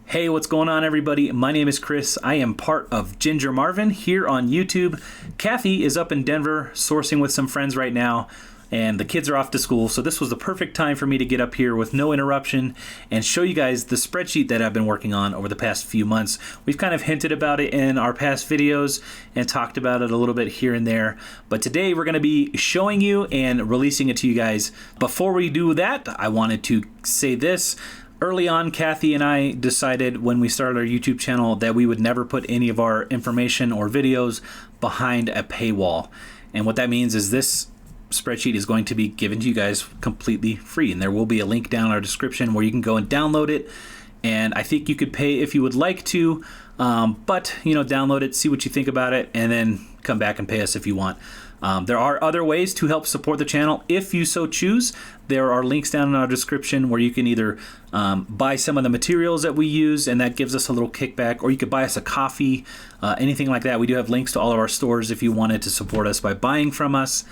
Hey, what's going on, everybody? My name is Chris. I am part of Ginger Marvin here on YouTube. Kathy is up in Denver sourcing with some friends right now, and the kids are off to school, so this was the perfect time for me to get up here with no interruption and show you guys the spreadsheet that I've been working on over the past few months. We've kind of hinted about it in our past videos and talked about it a little bit here and there, but today we're going to be showing you and releasing it to you guys. Before we do that, I wanted to say this. Early on, Kathy and I decided when we started our YouTube channel that we would never put any of our information or videos behind a paywall. And what that means is this spreadsheet is going to be given to you guys completely free. And there will be a link down in our description where you can go and download it. And I think you could pay if you would like to, but download it, see what you think about it, and then come back and pay us if you want. There are other ways to help support the channel if you so choose. There are links down in our description where you can either buy some of the materials that we use, and that gives us a little kickback, or you could buy us a coffee, anything like that. We do have links to all of our stores if you wanted to support us by buying from us.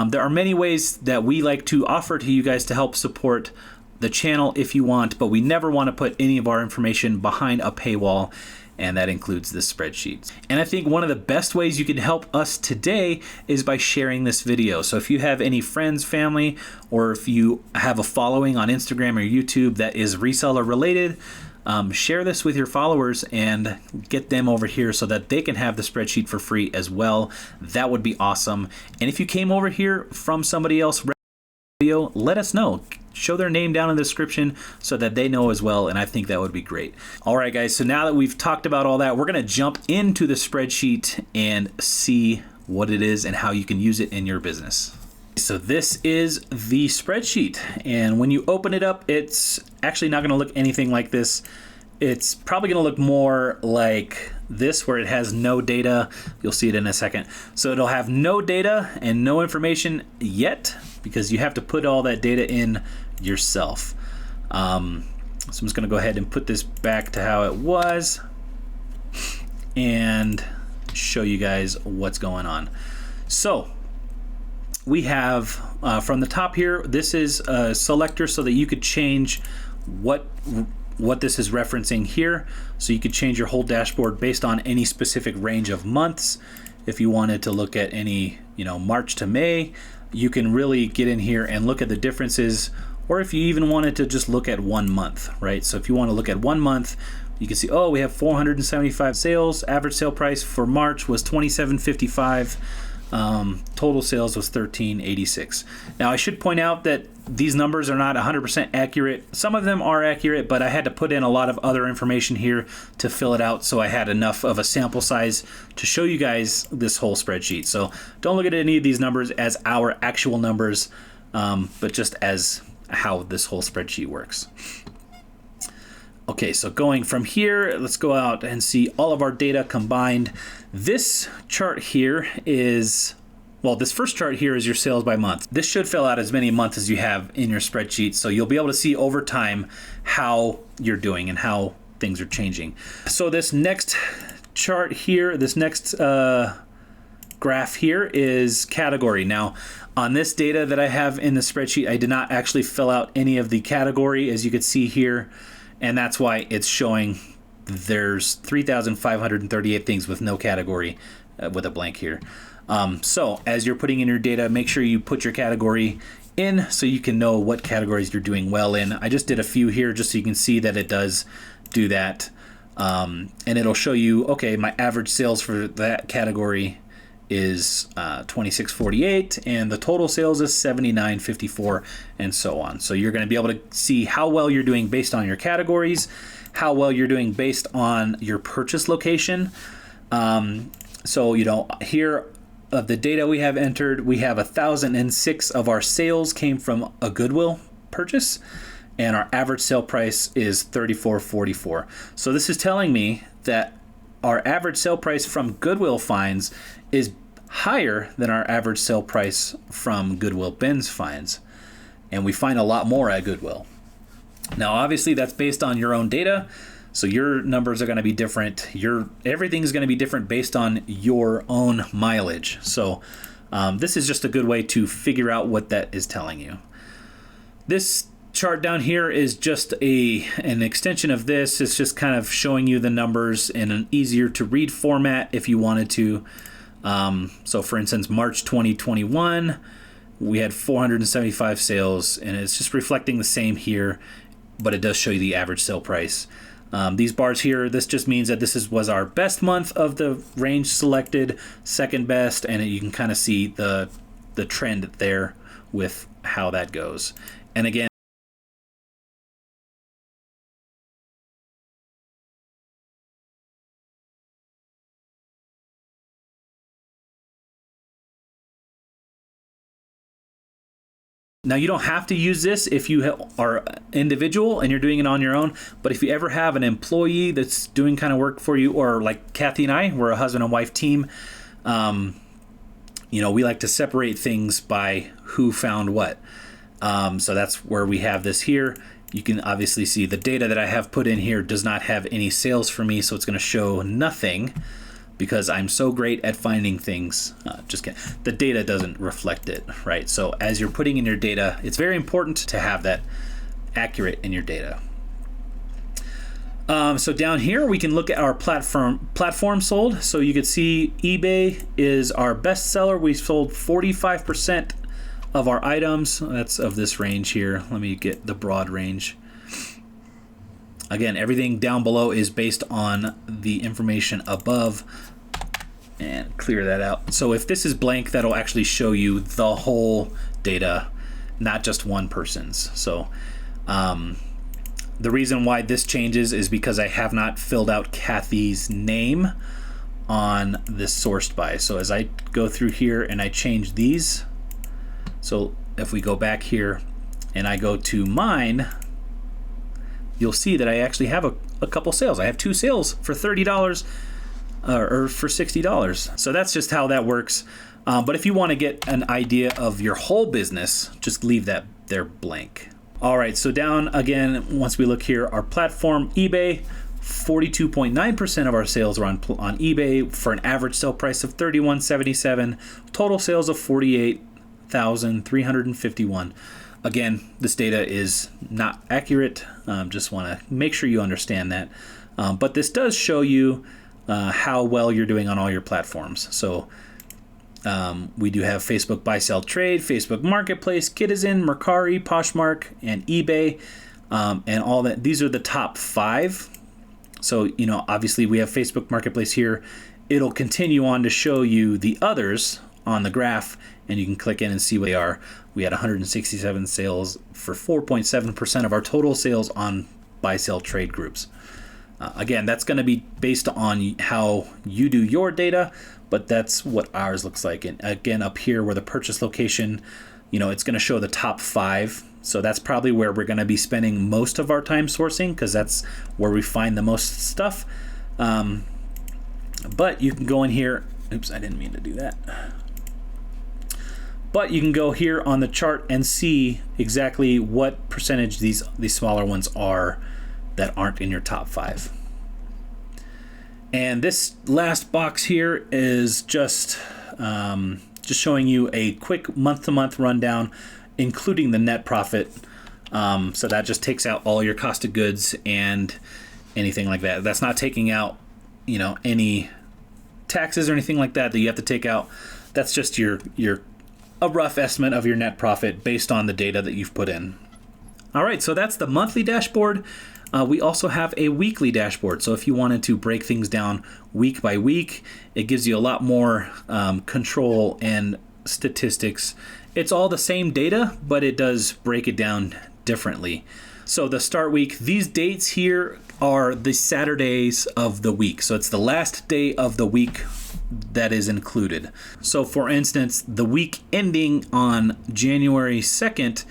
There are many ways that we like to offer to you guys to help support the channel if you want, but we never want to put any of our information behind a paywall, and that includes this spreadsheet. And I think one of the best ways you can help us today is by sharing this video. So if you have any friends, family, or if you have a following on Instagram or YouTube that is reseller related, share this with your followers and get them over here so that they can have the spreadsheet for free as well. That would be awesome. And if you came over here from somebody else, video, let us know. Show their name down in the description so that they know as well, and I think that would be great. All right, guys, so now that we've talked about all that, we're going to jump into the spreadsheet and see what it is and how you can use it in your business. So this is the spreadsheet, and when you open it up, it's actually not going to look anything like this. It's probably going to look more like this, where it has no data. You'll see it in a second. So it'll have no data and no information yet, because you have to put all that data in yourself. So I'm just going to go ahead and put this back to how it was and show you guys what's going on. So we have from the top here, this is a selector so that you could change what this is referencing here. So you could change your whole dashboard based on any specific range of months. If you wanted to look at any, March to May, you can really get in here and look at the differences, or if you even wanted to just look at 1 month, right? So if you want to look at 1 month, you can see, oh, we have 475 sales. Average sale price for March was $27.55. Total sales was $13.86. Now I should point out that these numbers are not 100% accurate. Some of them are accurate, but I had to put in a lot of other information here to fill it out, so I had enough of a sample size to show you guys this whole spreadsheet. So don't look at any of these numbers as our actual numbers, but just as how this whole spreadsheet works. Okay, so going from here, let's go out and see all of our data combined. This chart here is, well, this first chart here is your sales by month. This should fill out as many months as you have in your spreadsheet, so you'll be able to see over time how you're doing and how things are changing. So this next chart here, this next graph here is category. Now, on this data that I have in the spreadsheet, I did not actually fill out any of the category, as you can see here. And that's why it's showing there's 3,538 things with no category with a blank here. So as you're putting in your data, make sure you put your category in so you can know what categories you're doing well in. I just did a few here just so you can see that it does do that. And it'll show you, okay, my average sales for that category is $26.48, and the total sales is $79.54, and so on. So you're going to be able to see how well you're doing based on your categories, how well you're doing based on your purchase location. So here of the data we have entered, we have 1,006 of our sales came from a Goodwill purchase, and our average sale price is $34.44. So this is telling me that our average sale price from Goodwill finds is higher than our average sale price from Goodwill bins finds. And we find a lot more at Goodwill. Now, obviously, that's based on your own data. So your numbers are going to be different. Everything is going to be different based on your own mileage. So this is just a good way to figure out what that is telling you. This chart down here is just an extension of this. It's just kind of showing you the numbers in an easier to read format if you wanted to. So for instance, March 2021, we had 475 sales, and it's just reflecting the same here, but it does show you the average sale price. These bars here, this just means that was our best month of the range selected, second best, and you can kind of see the trend there with how that goes. And again, now, you don't have to use this if you are individual and you're doing it on your own, but if you ever have an employee that's doing kind of work for you, or like Kathy and I, we're a husband and wife team, we like to separate things by who found what. So that's where we have this here. You can obviously see the data that I have put in here does not have any sales for me, so it's going to show nothing, because I'm so great at finding things. Just kidding. The data doesn't reflect it, right? So as you're putting in your data, it's very important to have that accurate in your data. So down here, we can look at our platform sold. So you can see eBay is our best seller. We sold 45% of our items. That's of this range here. Let me get the broad range. Again, everything down below is based on the information above, and clear that out. So if this is blank, that'll actually show you the whole data, not just one person's. So the reason why this changes is because I have not filled out Kathy's name on this sourced by. So as I go through here and I change these, so if we go back here and I go to mine, you'll see that I actually have a couple sales. I have 2 sales for $30 or for $60. So that's just how that works. But if you want to get an idea of your whole business, just leave that there blank. All right, so down again, once we look here, our platform, eBay, 42.9% of our sales are on eBay for an average sale price of $31.77. Total sales of $48,351. Again, this data is not accurate. Just want to make sure you understand that. But this does show you how well you're doing on all your platforms. So we do have Facebook Buy, Sell, Trade, Facebook Marketplace, Citizen, Mercari, Poshmark, and eBay, and all that. These are the top 5. So, obviously we have Facebook Marketplace here. It'll continue on to show you the others on the graph, and you can click in and see what they are. We had 167 sales for 4.7% of our total sales on buy, sell, trade groups. Again, that's going to be based on how you do your data, but that's what ours looks like. And again, up here where the purchase location, it's going to show the top 5. So that's probably where we're going to be spending most of our time sourcing, because that's where we find the most stuff. But you can go in here. Oops, I didn't mean to do that. But you can go here on the chart and see exactly what percentage these smaller ones are that aren't in your top 5. And this last box here is just showing you a quick month-to-month rundown, including the net profit. So that just takes out all your cost of goods and anything like that. That's not taking out, any taxes or anything like that you have to take out. That's just a rough estimate of your net profit based on the data that you've put in. All right, so that's the monthly dashboard. We also have a weekly dashboard. So if you wanted to break things down week by week, it gives you a lot more control and statistics. It's all the same data, but it does break it down differently. So the start week, these dates here are the Saturdays of the week. So it's the last day of the week that is included. So for instance, the week ending on January 2nd,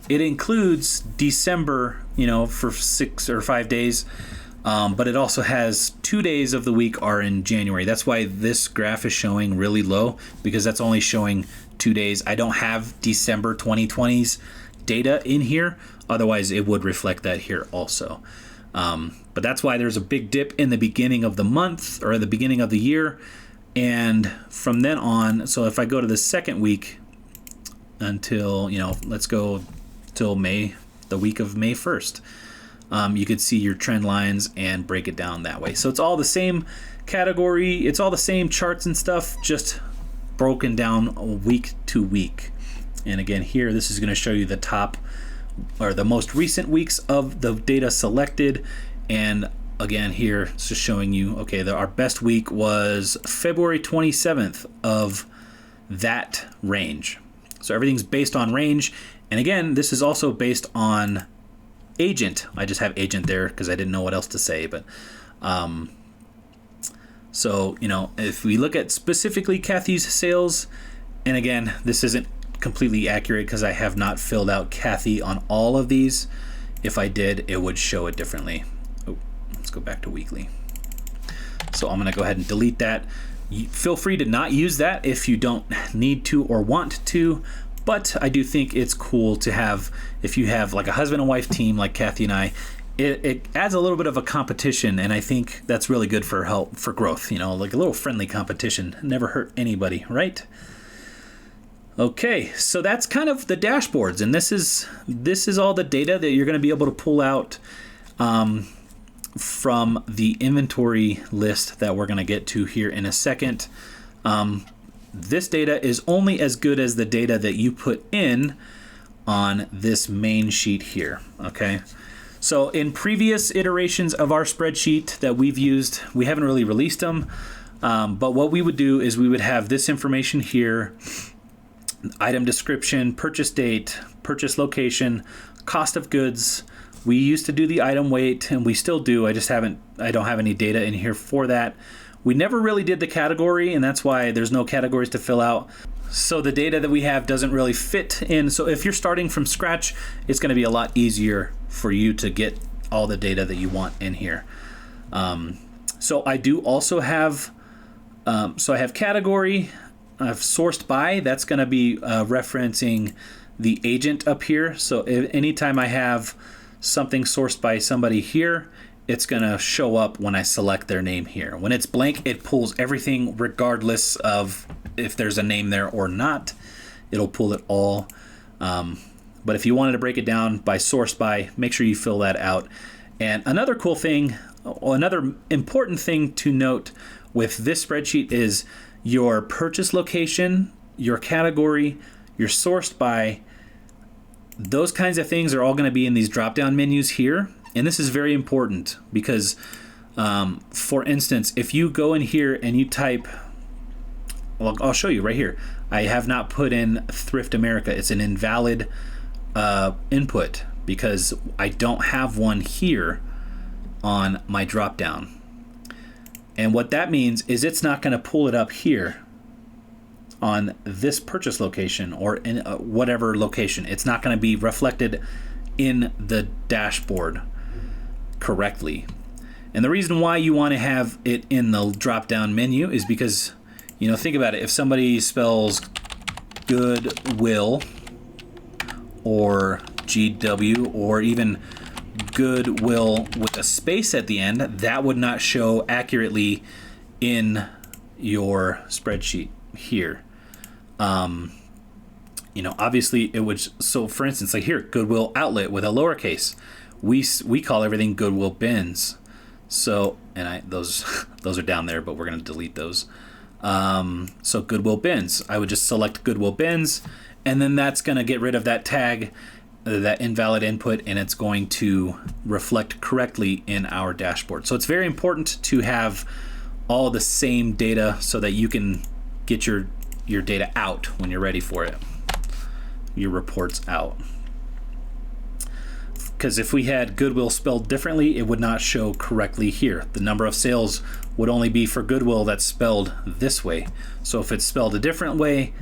it includes December, for 6 or 5 days, but it also has 2 days of the week are in January. That's why this graph is showing really low, because that's only showing 2 days. I don't have December 2020's data in here. Otherwise, it would reflect that here also. But that's why there's a big dip in the beginning of the month or the beginning of the year. And from then on, so if I go to the second week until, let's go till May the week of May 1st. You could see your trend lines and break it down that way. So it's all the same category. It's all the same charts and stuff, just broken down week to week. And again, here, this is going to show you the top or the most recent weeks of the data selected. And again, here it's just showing you, okay, our best week was February 27th of that range. So everything's based on range. And again, this is also based on agent. I just have agent there because I didn't know what else to say. But so, you know, if we look at specifically Kathy's sales, and again, this isn't completely accurate because I have not filled out Kathy on all of these. If I did, it would show it differently. Oh, let's go back to weekly. So I'm going to go ahead and delete that. Feel free to not use that if you don't need to or want to, but I do think it's cool to have, if you have like a husband and wife team like Kathy and I, it adds a little bit of a competition, and I think that's really good for growth, you know, like a little friendly competition. Never hurt anybody, right? Okay, so that's kind of the dashboards, and this is all the data that you're going to be able to pull out from the inventory list that we're going to get to here in a second. This data is only as good as the data that you put in on this main sheet here, okay? So in previous iterations of our spreadsheet that we've used, we haven't really released them, but what we would do is we would have this information here: item description, purchase date, purchase location, cost of goods. We used to do the item weight, and we still do. I don't have any data in here for that. We never really did the category, and that's why there's no categories to fill out. So the data that we have doesn't really fit in. So if you're starting from scratch, it's going to be a lot easier for you to get all the data that you want in here. So I do also have, I have category. I've sourced by. That's going to be referencing the agent up here. So anytime I have something sourced by somebody here, it's going to show up when I select their name here. When it's blank, it pulls everything regardless of if there's a name there or not. It'll pull it all. But if you wanted to break it down by source by, make sure you fill that out. And another cool thing, another important thing to note with this spreadsheet is your purchase location, your category, your sourced by. Those kinds of things are all going to be in these drop-down menus here. And this is very important because, for instance, if you go in here and you type, well, I'll show you right here. I have not put in Thrift America. It's an invalid input because I don't have one here on my drop-down. And what that means is it's not going to pull it up here on this purchase location or in whatever location. It's not going to be reflected in the dashboard correctly. And the reason why you want to have it in the drop-down menu is because, you know, think about it. If somebody spells Goodwill or GW or even Goodwill with a space at the end, that would not show accurately in your spreadsheet here. You know, obviously it would. So for instance, like here, Goodwill Outlet with a lowercase, we call everything Goodwill Bins. So, and those are down there, but we're going to delete those. So Goodwill Bins, I would just select Goodwill Bins, and then that's going to get rid of that tag, that invalid input, and it's going to reflect correctly in our dashboard. So it's very important to have all the same data so that you can get your data out when you're ready for it, your reports out. Because if we had Goodwill spelled differently, it would not show correctly here. The number of sales would only be for Goodwill that's spelled this way. So if it's spelled a different way,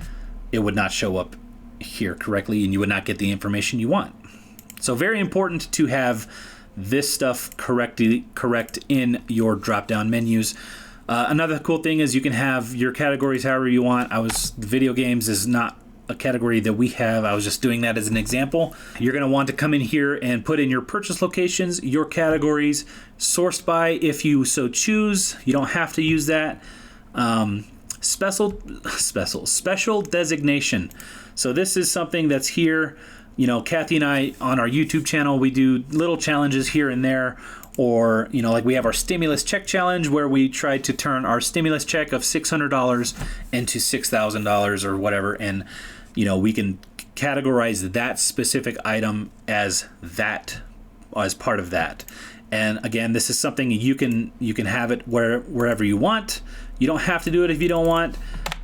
it would not show up here correctly, and you would not get the information you want. So very important to have this stuff correct in your drop-down menus. Another cool thing is you can have your categories however you want. Video games is not a category that we have. I was just doing that as an example. You're going to want to come in here and put in your purchase locations, your categories, sourced by if you so choose. You don't have to use that. Special designation. So this is something that's here You know, Kathy and I on our YouTube channel, we do little challenges here and there, or, you know, like we have our stimulus check challenge where we try to turn our stimulus check of $600 into $6,000 or whatever. And, you know, we can categorize that specific item as part of that. And again, this is something you can have it wherever you want. You don't have to do it if you don't want.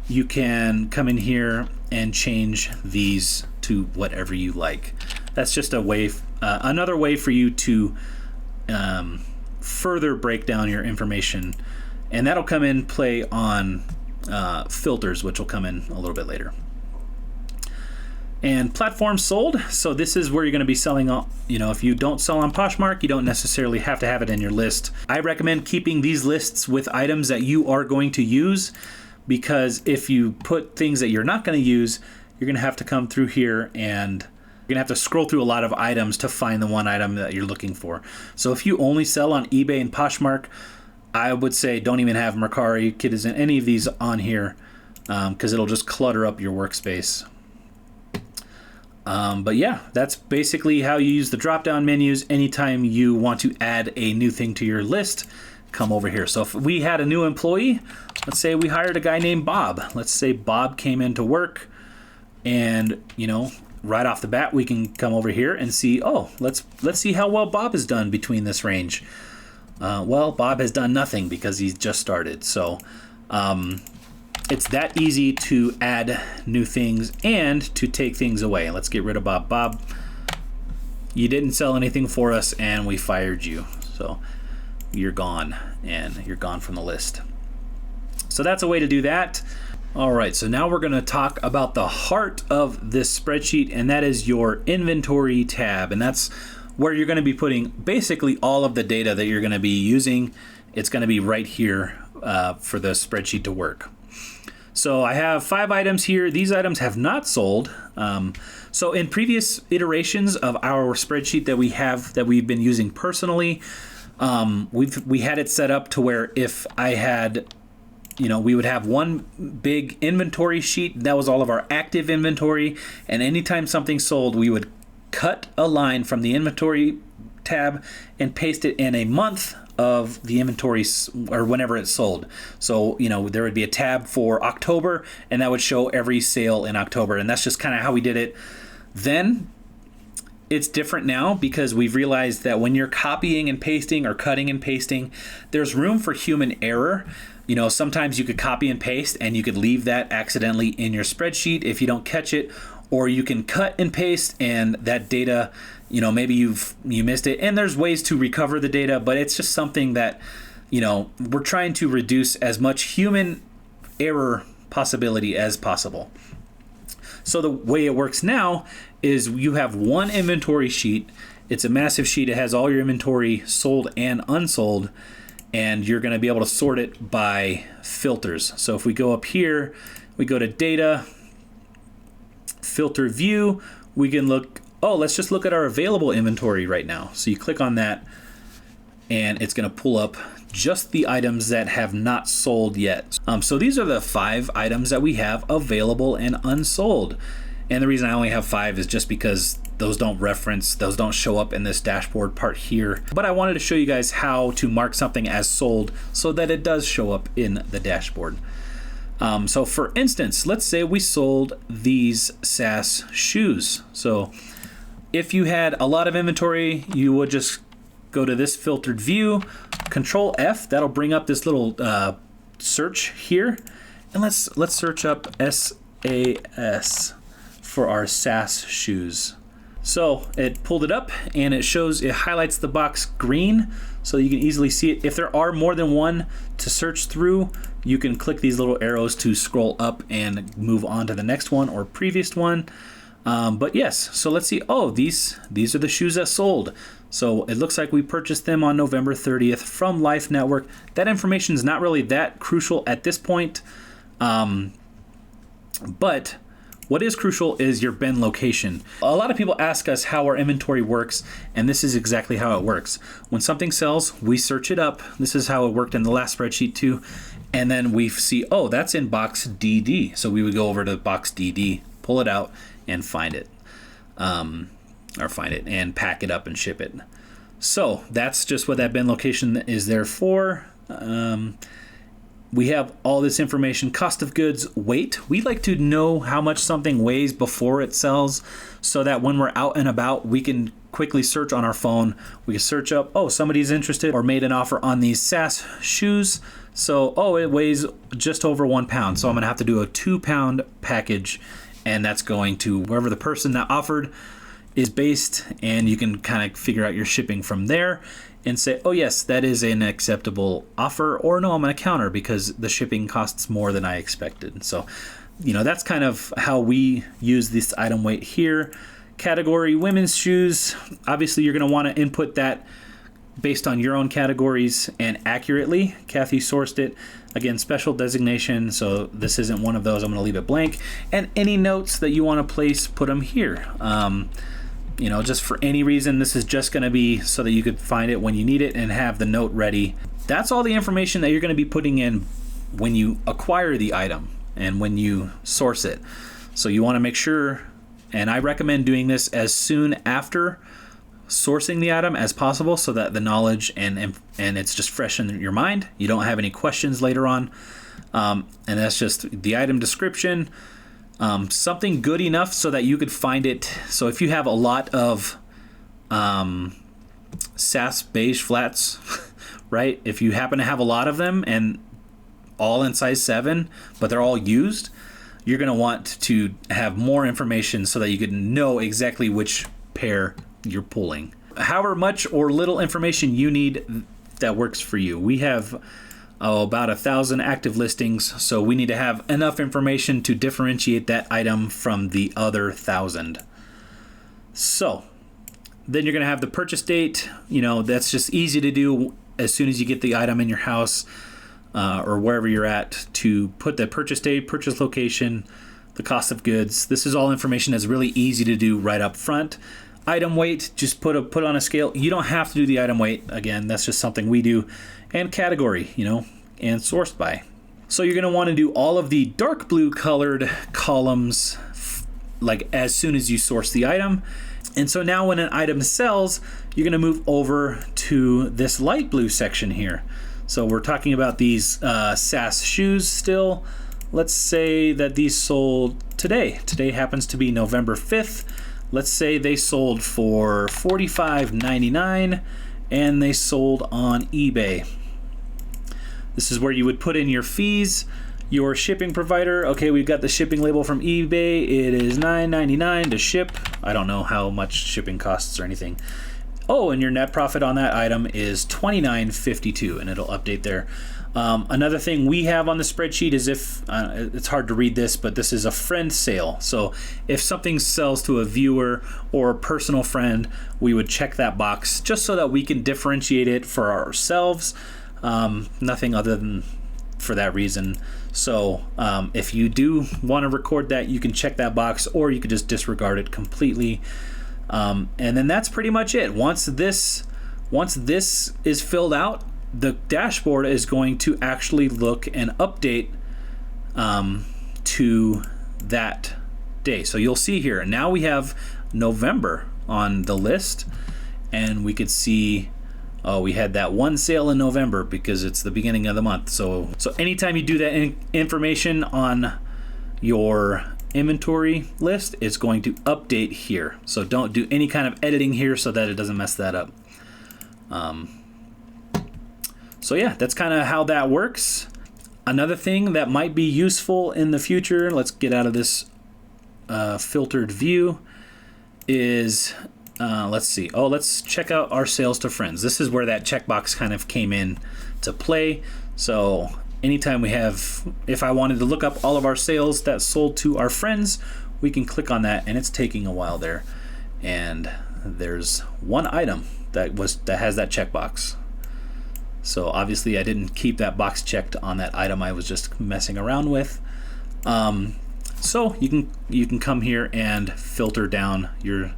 You can come in here and change these to whatever you like. That's just a way, another way for you to further break down your information, and that'll come in play on filters, which will come in a little bit later. And platforms sold. So this is where you're going to be selling. You know, if you don't sell on Poshmark, you don't necessarily have to have it in your list. I recommend keeping these lists with items that you are going to use, because if you put things that you're not going to use, you're going to have to come through here and you're going to have to scroll through a lot of items to find the one item that you're looking for. So if you only sell on eBay and Poshmark, I would say don't even have Mercari, Kitizen, any of these on here, because it'll just clutter up your workspace. But yeah, that's basically how you use the drop-down menus. Anytime you want to add a new thing to your list, come over here. So if we had a new employee, let's say we hired a guy named Bob. Let's say Bob came into work, and, you know, right off the bat, we can come over here and see, oh, let's see how well Bob has done between this range. Well, Bob has done nothing because he's just started. So it's that easy to add new things and to take things away. Let's get rid of Bob. Bob, you didn't sell anything for us and we fired you. So you're gone, and you're gone from the list. So that's a way to do that. All right, so now we're going to talk about the heart of this spreadsheet, and that is your inventory tab. And that's where you're going to be putting basically all of the data that you're going to be using. It's going to be right here for the spreadsheet to work. So I have 5 items here. These items have not sold. So in previous iterations of our spreadsheet that we've been using personally, we had it set up to where if I had, you know, we would have one big inventory sheet. That was all of our active inventory. And anytime something sold, we would cut a line from the inventory tab and paste it in a month of the inventory, or whenever it's sold. So, you know, there would be a tab for October, and that would show every sale in October. And that's just kind of how we did it then. It's different now because we've realized that when you're copying and pasting or cutting and pasting, there's room for human error. You know, sometimes you could copy and paste and you could leave that accidentally in your spreadsheet if you don't catch it, or you can cut and paste and that data, you know, maybe you missed it, and there's ways to recover the data, but it's just something that, you know, we're trying to reduce as much human error possibility as possible. So the way it works now is you have one inventory sheet. It's a massive sheet. It has all your inventory sold and unsold, and you're going to be able to sort it by filters. So if we go up here, we go to data, filter view, we can look, oh, let's just look at our available inventory right now. So you click on that and it's going to pull up just the items that have not sold yet. So these are the 5 items that we have available and unsold. And the reason I only have 5 is just because those don't show up in this dashboard part here. But I wanted to show you guys how to mark something as sold so that it does show up in the dashboard. So for instance, let's say we sold these SAS shoes. So if you had a lot of inventory, you would just go to this filtered view, Control F, that'll bring up this little search here. And let's search up SAS for our SAS shoes. So it pulled it up and it highlights the box green so you can easily see it. If there are more than one to search through, you can click these little arrows to scroll up and move on to the next one or previous one. But yes, so let's see. Oh, these are the shoes that sold. So it looks like we purchased them on November 30th from Life Network. That information is not really that crucial at this point. But what is crucial is your bin location. A lot of people ask us how our inventory works, and this is exactly how it works. When something sells, we search it up. This is how it worked in the last spreadsheet too. And then we see, oh, that's in box DD. So we would go over to box DD, pull it out, and find it. or find it and pack it up and ship it. So that's just what that bin location is there for. We have all this information, cost of goods, weight. We like to know how much something weighs before it sells so that when we're out and about, we can quickly search on our phone. We can search up, oh, somebody's interested or made an offer on these SAS shoes. So, oh, it weighs just over 1 pound. So I'm going to have to do a 2-pound package, and that's going to wherever the person that offered is based, and you can kind of figure out your shipping from there and say, oh yes, that is an acceptable offer, or no, I'm going to counter because the shipping costs more than I expected. So, that's kind of how we use this item weight here. Category, women's shoes. Obviously, you're going to want to input that based on your own categories and accurately. Kathy sourced it. Again, special designation, so this isn't one of those. I'm going to leave it blank. And any notes that you want to place, put them here. Just for any reason, this is just going to be so that you could find it when you need it and have the note ready. That's all the information that you're going to be putting in when you acquire the item and when you source it. So you want to make sure, and I recommend doing this as soon after sourcing the item as possible so that the knowledge and it's just fresh in your mind. You don't have any questions later on. And that's just the item description. Something good enough so that you could find it. So if you have a lot of SAS beige flats, right? If you happen to have a lot of them and all in size 7, but they're all used, you're going to want to have more information so that you can know exactly which pair you're pulling. However much or little information you need, that works for you. We have about 1,000 active listings, so we need to have enough information to differentiate that item from the other 1,000. So then you're going to have the purchase date. That's just easy to do as soon as you get the item in your house or wherever you're at, to put the purchase date, purchase location, the cost of goods. This is all information that's really easy to do right up front. Item weight, just put on a scale. You don't have to do the item weight. Again, that's just something we do. And category, and sourced by. So you're going to want to do all of the dark blue colored columns like as soon as you source the item. And so now when an item sells, you're going to move over to this light blue section here. So we're talking about these SAS shoes still. Let's say that these sold today. Today happens to be November 5th. Let's say they sold for $45.99 and they sold on eBay. This is where you would put in your fees, your shipping provider. Okay, we've got the shipping label from eBay. It is $9.99 to ship. I don't know how much shipping costs or anything. Oh, and your net profit on that item is $29.52, and it'll update there. Another thing we have on the spreadsheet is if, it's hard to read this, but this is a friend sale. So if something sells to a viewer or a personal friend, we would check that box just so that we can differentiate it for ourselves. Nothing other than for that reason. So if you do want to record that, you can check that box, or you could just disregard it completely. And then that's pretty much it. Once this is filled out, the dashboard is going to actually look and update to that day. So you'll see here, now we have November on the list, and we could see, we had that one sale in November because it's the beginning of the month. So anytime you do that information on your inventory list, it's going to update here. So don't do any kind of editing here so that it doesn't mess that up. So yeah, that's kind of how that works. Another thing that might be useful in the future, let's get out of this filtered view, is let's see. Let's check out our sales to friends. This is where that checkbox kind of came in to play. So anytime we have, if I wanted to look up all of our sales that sold to our friends, we can click on that, and it's taking a while there. And there's one item that has that checkbox. So obviously I didn't keep that box checked on that item I was just messing around with. So you can come here and filter down your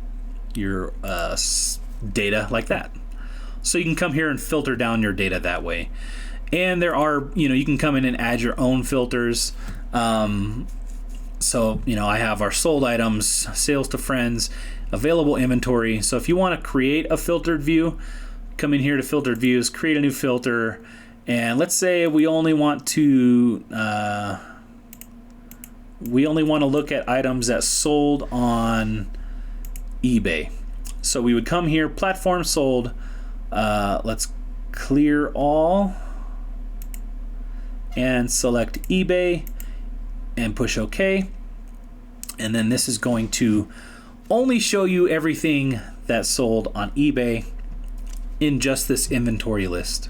data like that. So you can come here and filter down your data that way. And there are, you can come in and add your own filters. So, you know, I have our sold items, sales to friends, available inventory. So if you want to create a filtered view, come in here to filtered views, create a new filter. And let's say we only want to look at items that sold on eBay. So we would come here, platform sold. Let's clear all and select eBay and push OK. And then this is going to only show you everything that sold on eBay in just this inventory list.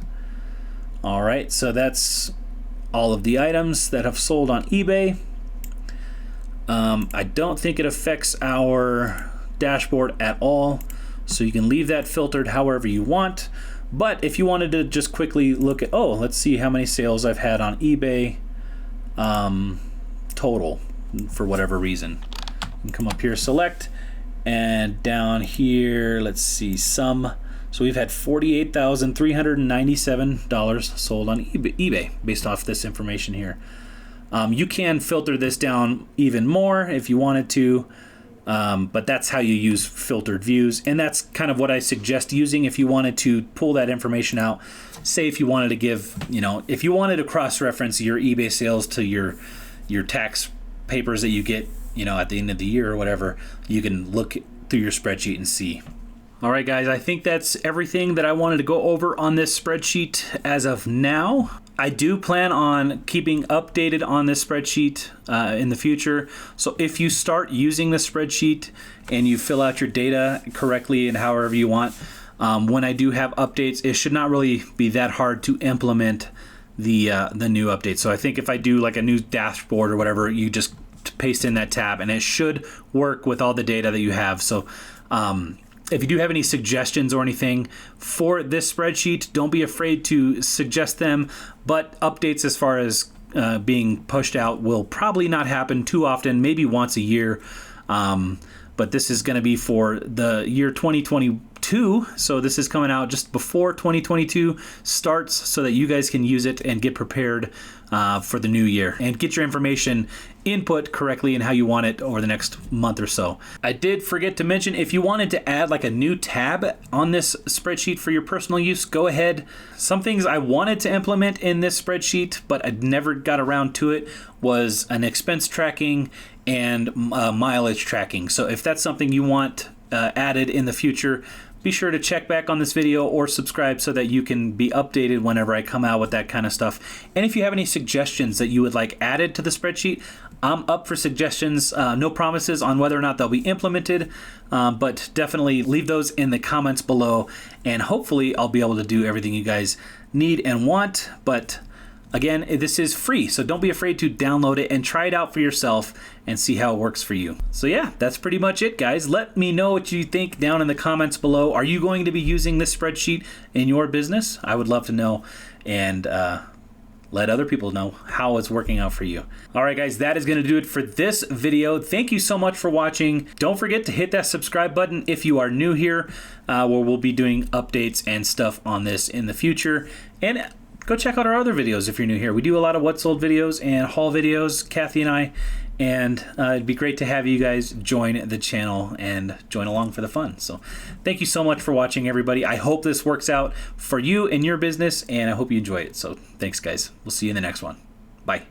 All right, so that's all of the items that have sold on eBay. I don't think it affects our dashboard at all, so you can leave that filtered however you want. But if you wanted to just quickly look at, oh, let's see how many sales I've had on eBay total for whatever reason. You can come up here, select, and down here, let's see, some. So we've had $48,397 sold on eBay based off this information here. You can filter this down even more if you wanted to, but that's how you use filtered views, and that's kind of what I suggest using if you wanted to pull that information out. Say if you wanted to give, you know, if you wanted to cross-reference your eBay sales to your tax papers that you get, you know, at the end of the year or whatever, you can look through your spreadsheet and see. All right, guys, I think that's everything that I wanted to go over on this spreadsheet as of now. I do plan on keeping updated on this spreadsheet in the future. So if you start using the spreadsheet and you fill out your data correctly and however you want, when I do have updates, it should not really be that hard to implement the new updates. So I think if I do like a new dashboard or whatever, you just paste in that tab and it should work with all the data that you have. So if you do have any suggestions or anything for this spreadsheet, don't be afraid to suggest them. But updates as far as being pushed out will probably not happen too often, maybe once a year. But this is going to be for the year 2022. So this is coming out just before 2022 starts so that you guys can use it and get prepared for the new year and get your information input correctly and how you want it over the next month or so. I did forget to mention, if you wanted to add like a new tab on this spreadsheet for your personal use, go ahead. Some things I wanted to implement in this spreadsheet, but I never got around to it, was an expense tracking and mileage tracking. So if that's something you want added in the future, be sure to check back on this video or subscribe so that you can be updated whenever I come out with that kind of stuff. And if you have any suggestions that you would like added to the spreadsheet, I'm up for suggestions. No promises on whether or not they'll be implemented, but definitely leave those in the comments below, and hopefully I'll be able to do everything you guys need and want. But again, this is free, so don't be afraid to download it and try it out for yourself and see how it works for you. So yeah, that's pretty much it, guys. Let me know what you think down in the comments below. Are you going to be using this spreadsheet in your business? I would love to know, and let other people know how it's working out for you. All right, guys, that is going to do it for this video. Thank you so much for watching. Don't forget to hit that subscribe button if you are new here, where we'll be doing updates and stuff on this in the future. And go check out our other videos if you're new here. We do a lot of what sold videos and haul videos, Kathy and I, and it'd be great to have you guys join the channel and join along for the fun. So thank you so much for watching, everybody. I hope this works out for you and your business, and I hope you enjoy it. So thanks, guys. We'll see you in the next one. Bye.